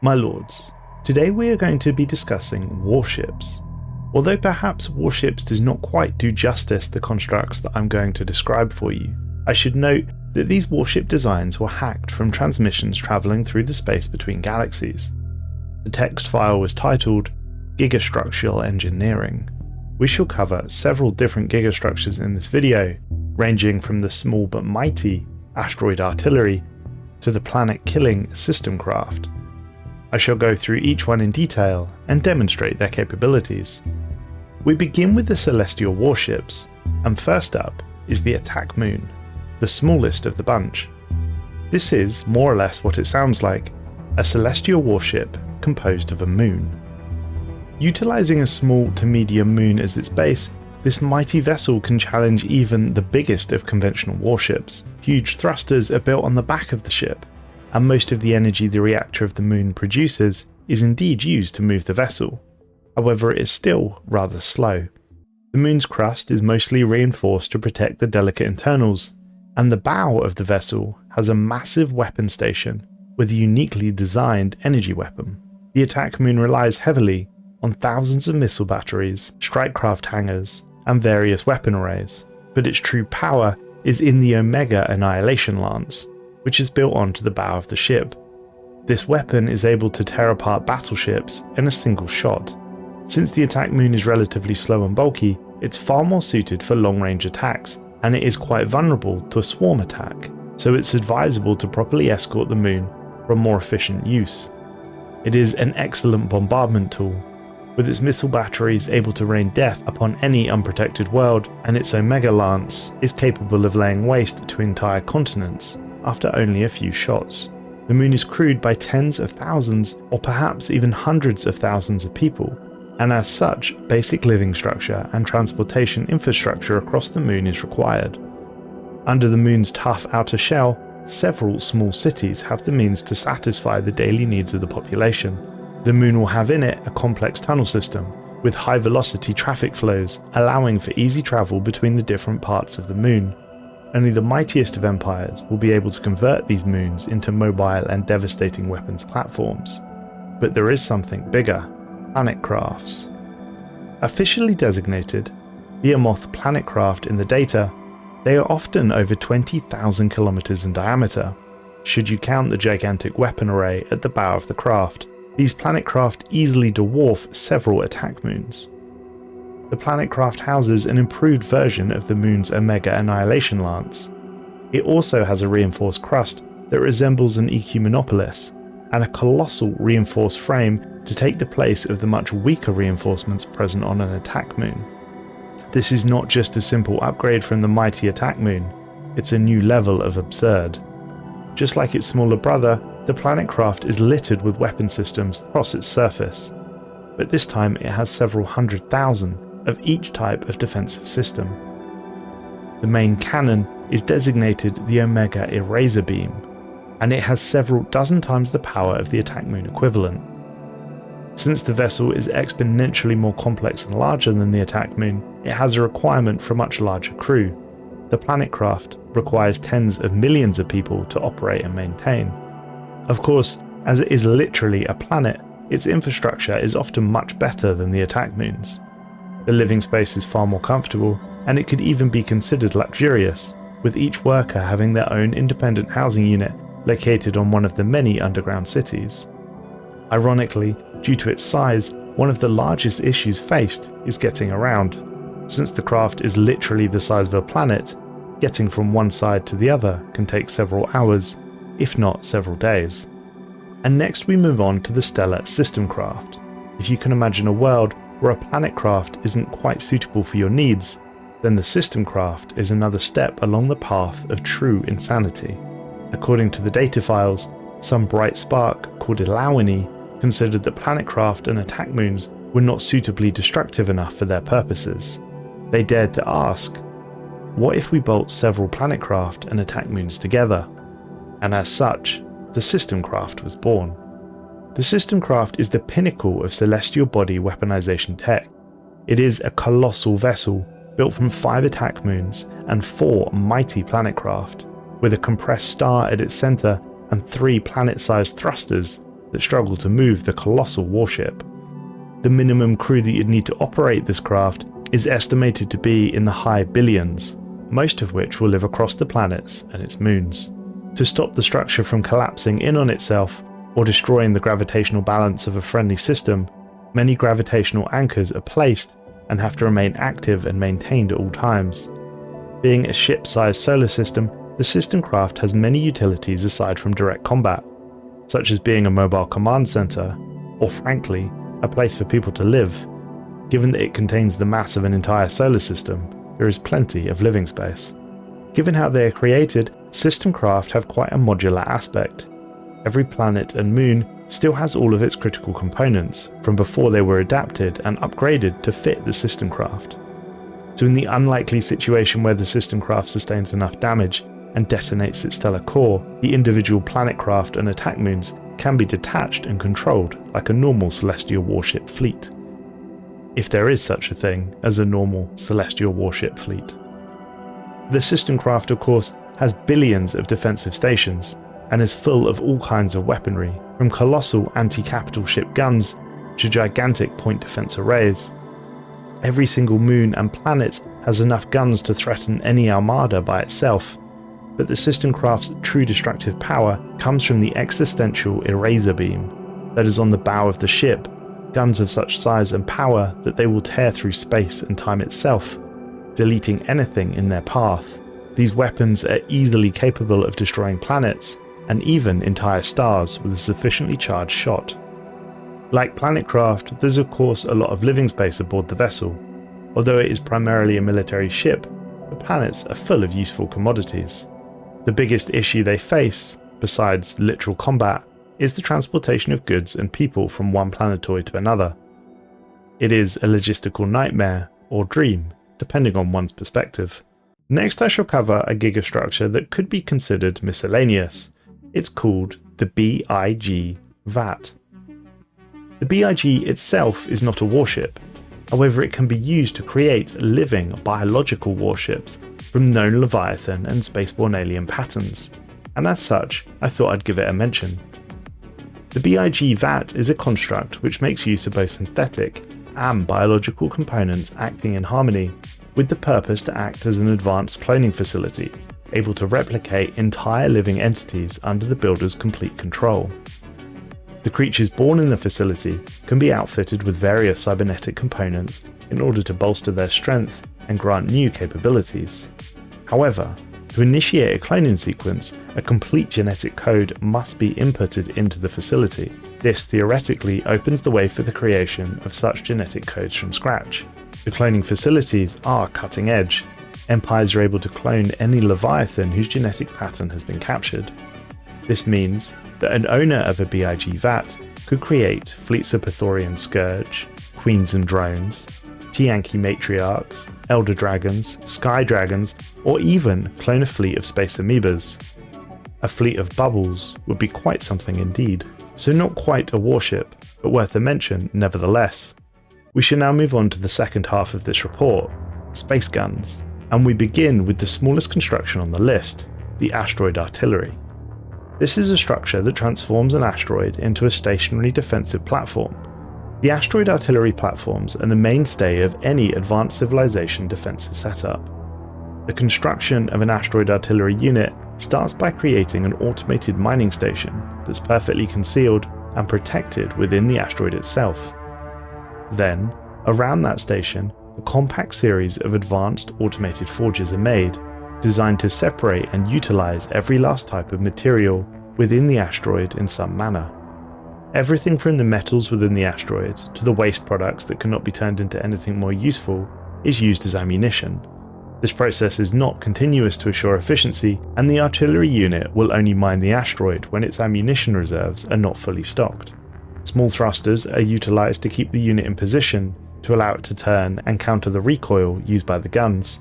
My lords, today we are going to be discussing warships. Although perhaps warships does not quite do justice to the constructs that I'm going to describe for you, I should note that these warship designs were hacked from transmissions travelling through the space between galaxies. The text file was titled Gigastructural Engineering. We shall cover several different gigastructures in this video, ranging from the small but mighty Asteroid Artillery to the planet-killing systemcraft. I shall go through each one in detail and demonstrate their capabilities. We begin with the celestial warships, and first up is the attack moon, the smallest of the bunch. This is more or less what it sounds like, a celestial warship composed of a moon. Utilising a small to medium moon as its base, this mighty vessel can challenge even the biggest of conventional warships. Huge thrusters are built on the back of the ship, and most of the energy the reactor of the moon produces is indeed used to move the vessel. However, it is still rather slow. The moon's crust is mostly reinforced to protect the delicate internals, and the bow of the vessel has a massive weapon station with a uniquely designed energy weapon. The attack moon relies heavily on thousands of missile batteries, strikecraft hangars, and various weapon arrays, but its true power is in the Omega Annihilation Lance, which is built onto the bow of the ship. This weapon is able to tear apart battleships in a single shot. Since the attack moon is relatively slow and bulky, it's far more suited for long-range attacks, and it is quite vulnerable to a swarm attack, so it's advisable to properly escort the moon for a more efficient use. It is an excellent bombardment tool, with its missile batteries able to rain death upon any unprotected world, and its Omega Lance is capable of laying waste to entire continents after only a few shots. The moon is crewed by tens of thousands or perhaps even hundreds of thousands of people, and as such, basic living structure and transportation infrastructure across the moon is required. Under the moon's tough outer shell, several small cities have the means to satisfy the daily needs of the population. The moon will have in it a complex tunnel system with high velocity traffic flows, allowing for easy travel between the different parts of the moon. Only the mightiest of empires will be able to convert these moons into mobile and devastating weapons platforms. But there is something bigger: Planetcrafts. Officially designated Behemoth Planetcraft in the data, they are often over 20,000 kilometers in diameter. Should you count the gigantic weapon array at the bow of the craft, these Planetcraft easily dwarf several attack moons. The Planetcraft houses an improved version of the moon's Omega Annihilation Lance. It also has a reinforced crust that resembles an Ecumenopolis, and a colossal reinforced frame to take the place of the much weaker reinforcements present on an attack moon. This is not just a simple upgrade from the mighty attack moon, it's a new level of absurd. Just like its smaller brother, the Planetcraft is littered with weapon systems across its surface, but this time it has several 100,000 of each type of defensive system. The main cannon is designated the Omega Eraser Beam, and it has several dozen times the power of the attack moon equivalent. Since the vessel is exponentially more complex and larger than the attack moon, it has a requirement for a much larger crew. The Planetcraft requires tens of millions of people to operate and maintain. Of course, as it is literally a planet, its infrastructure is often much better than the attack moons. The living space is far more comfortable, and it could even be considered luxurious, with each worker having their own independent housing unit located on one of the many underground cities. Ironically, due to its size, one of the largest issues faced is getting around. Since the craft is literally the size of a planet, getting from one side to the other can take several hours, if not several days. And next we move on to the stellar systemcraft. If you can imagine a world where a planetcraft isn't quite suitable for your needs, then the systemcraft is another step along the path of true insanity. According to the data files, some bright spark called Elawini considered that planetcraft and attack moons were not suitably destructive enough for their purposes. They dared to ask, what if we bolt several planetcraft and attack moons together? And as such, the systemcraft was born. The systemcraft is the pinnacle of celestial body weaponization tech. It is a colossal vessel built from 5 attack moons and 4 mighty planetcraft, with a compressed star at its center and 3 planet-sized thrusters that struggle to move the colossal warship. The minimum crew that you'd need to operate this craft is estimated to be in the high billions, most of which will live across the planets and its moons. To stop the structure from collapsing in on itself or destroying the gravitational balance of a friendly system, many gravitational anchors are placed and have to remain active and maintained at all times. Being a ship-sized solar system, the systemcraft has many utilities aside from direct combat, such as being a mobile command center, or frankly, a place for people to live. Given that it contains the mass of an entire solar system, there is plenty of living space. Given how they are created, systemcraft have quite a modular aspect. Every planet and moon still has all of its critical components from before they were adapted and upgraded to fit the systemcraft. So in the unlikely situation where the systemcraft sustains enough damage and detonates its stellar core, the individual planetcraft and attack moons can be detached and controlled like a normal celestial warship fleet. If there is such a thing as a normal celestial warship fleet. The systemcraft, of course, has billions of defensive stations and is full of all kinds of weaponry, from colossal anti-capital ship guns to gigantic point defense arrays. Every single moon and planet has enough guns to threaten any armada by itself, but the systemcraft's true destructive power comes from the existential eraser beam that is on the bow of the ship, guns of such size and power that they will tear through space and time itself, deleting anything in their path. These weapons are easily capable of destroying planets and even entire stars with a sufficiently charged shot. Like Planetcraft, there's of course a lot of living space aboard the vessel. Although it is primarily a military ship, the planets are full of useful commodities. The biggest issue they face, besides literal combat, is the transportation of goods and people from one planetoid to another. It is a logistical nightmare, or dream, depending on one's perspective. Next I shall cover a gigastructure that could be considered miscellaneous. It's called the B.I.G. VAT. The B.I.G. itself is not a warship, however it can be used to create living biological warships from known Leviathan and spaceborne alien patterns, and as such I thought I'd give it a mention. The B.I.G. VAT is a construct which makes use of both synthetic and biological components acting in harmony, with the purpose to act as an advanced cloning facility, able to replicate entire living entities under the builder's complete control. The creatures born in the facility can be outfitted with various cybernetic components in order to bolster their strength and grant new capabilities. However, to initiate a cloning sequence, a complete genetic code must be inputted into the facility. This theoretically opens the way for the creation of such genetic codes from scratch. The cloning facilities are cutting edge. Empires are able to clone any Leviathan whose genetic pattern has been captured. This means that an owner of a B.I.G. VAT could create fleets of Pythorian Scourge, Queens and Drones, Tianki Matriarchs, Elder Dragons, Sky Dragons, or even clone a fleet of Space Amoebas. A fleet of Bubbles would be quite something indeed. So not quite a warship, but worth a mention nevertheless. We shall now move on to the second half of this report, space guns, and we begin with the smallest construction on the list, the Asteroid Artillery. This is a structure that transforms an asteroid into a stationary defensive platform. The Asteroid Artillery platforms are the mainstay of any advanced civilization defensive setup. The construction of an Asteroid Artillery unit starts by creating an automated mining station that's perfectly concealed and protected within the asteroid itself. Then, around that station, a compact series of advanced automated forges are made, designed to separate and utilize every last type of material within the asteroid in some manner. Everything from the metals within the asteroid to the waste products that cannot be turned into anything more useful is used as ammunition. This process is not continuous to assure efficiency, and the artillery unit will only mine the asteroid when its ammunition reserves are not fully stocked. Small thrusters are utilized to keep the unit in position to allow it to turn and counter the recoil used by the guns.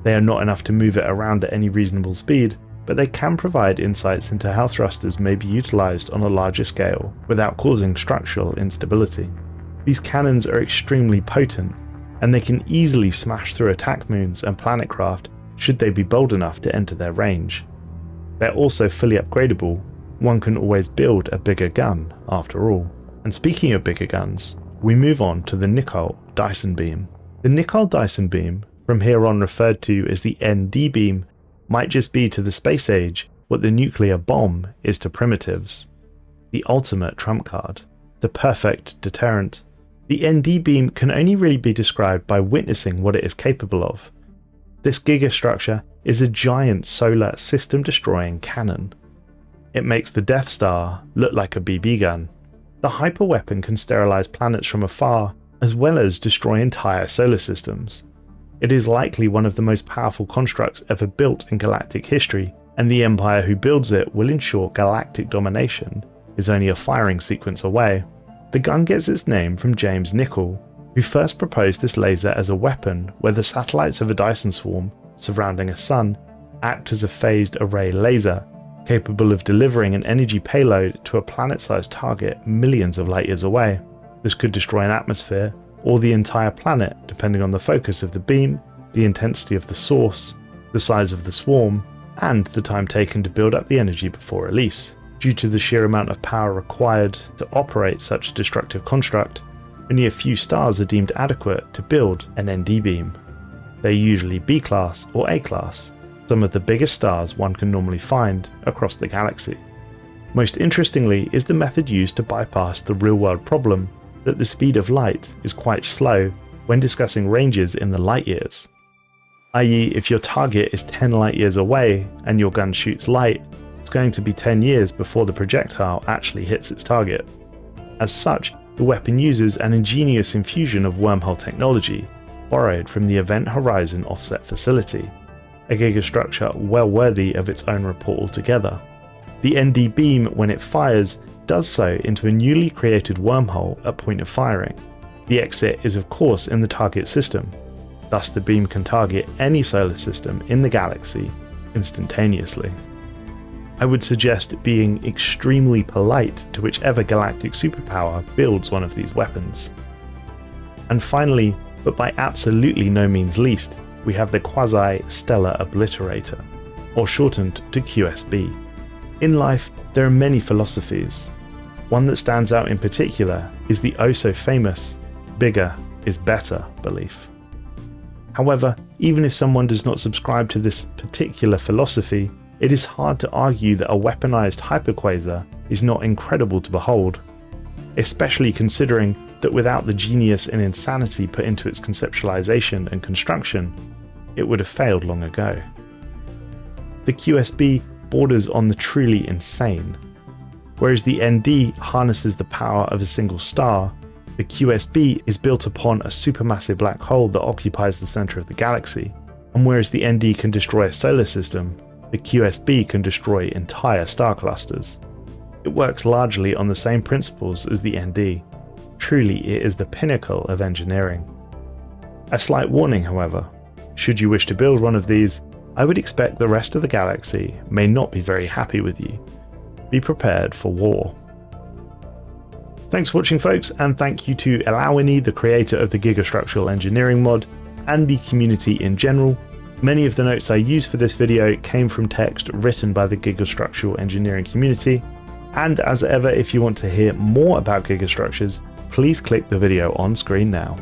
They are not enough to move it around at any reasonable speed, but they can provide insights into how thrusters may be utilized on a larger scale without causing structural instability. These cannons are extremely potent, and they can easily smash through attack moons and planetcraft should they be bold enough to enter their range. They're also fully upgradable, One can always build a bigger gun after all. And speaking of bigger guns, we move on to the Nicoll-Dyson Beam. The Nicoll-Dyson Beam, from here on referred to as the ND beam, might just be to the space age what the nuclear bomb is to primitives. The ultimate trump card. The perfect deterrent. The ND beam can only really be described by witnessing what it is capable of. This gigastructure is a giant solar system-destroying cannon. It makes the Death Star look like a BB gun. The hyperweapon can sterilize planets from afar, as well as destroy entire solar systems. It is likely one of the most powerful constructs ever built in galactic history, and the Empire who builds it will ensure galactic domination is only a firing sequence away. The gun gets its name from James Nicoll, who first proposed this laser as a weapon where the satellites of a Dyson swarm surrounding a sun act as a phased array laser, capable of delivering an energy payload to a planet-sized target millions of light years away. This could destroy an atmosphere or the entire planet depending on the focus of the beam, the intensity of the source, the size of the swarm, and the time taken to build up the energy before release. Due to the sheer amount of power required to operate such a destructive construct, only a few stars are deemed adequate to build an ND beam. They're usually B-class or A-class, some of the biggest stars one can normally find across the galaxy. Most interestingly is the method used to bypass the real-world problem that the speed of light is quite slow when discussing ranges in the light years. i.e., if your target is 10 light years away and your gun shoots light, it's going to be 10 years before the projectile actually hits its target. As such, the weapon uses an ingenious infusion of wormhole technology, borrowed from the Event Horizon Offset facility, a gigastructure well worthy of its own report altogether. The ND beam, when it fires, does so into a newly created wormhole at point of firing. The exit is of course in the target system, thus the beam can target any solar system in the galaxy instantaneously. I would suggest being extremely polite to whichever galactic superpower builds one of these weapons. And finally, but by absolutely no means least, we have the Quasi-Stellar Obliterator, or shortened to QSB. In life, there are many philosophies. One that stands out in particular is the oh-so-famous bigger is better belief. However, even if someone does not subscribe to this particular philosophy, it is hard to argue that a weaponized hyperquasar is not incredible to behold, especially considering that without the genius and insanity put into its conceptualization and construction, it would have failed long ago. The QSB borders on the truly insane. Whereas the ND harnesses the power of a single star, the QSB is built upon a supermassive black hole that occupies the center of the galaxy. And whereas the ND can destroy a solar system, the QSB can destroy entire star clusters. It works largely on the same principles as the ND. Truly, it is the pinnacle of engineering. A slight warning, however. Should you wish to build one of these, I would expect the rest of the galaxy may not be very happy with you. Be prepared for war. Thanks for watching, folks, and thank you to Elawini, the creator of the Gigastructural engineering mod, and the community in general. Many of the notes I used for this video came from text written by the Gigastructural engineering community, and as ever, if you want to hear more about Gigastructures, please click the video on screen now.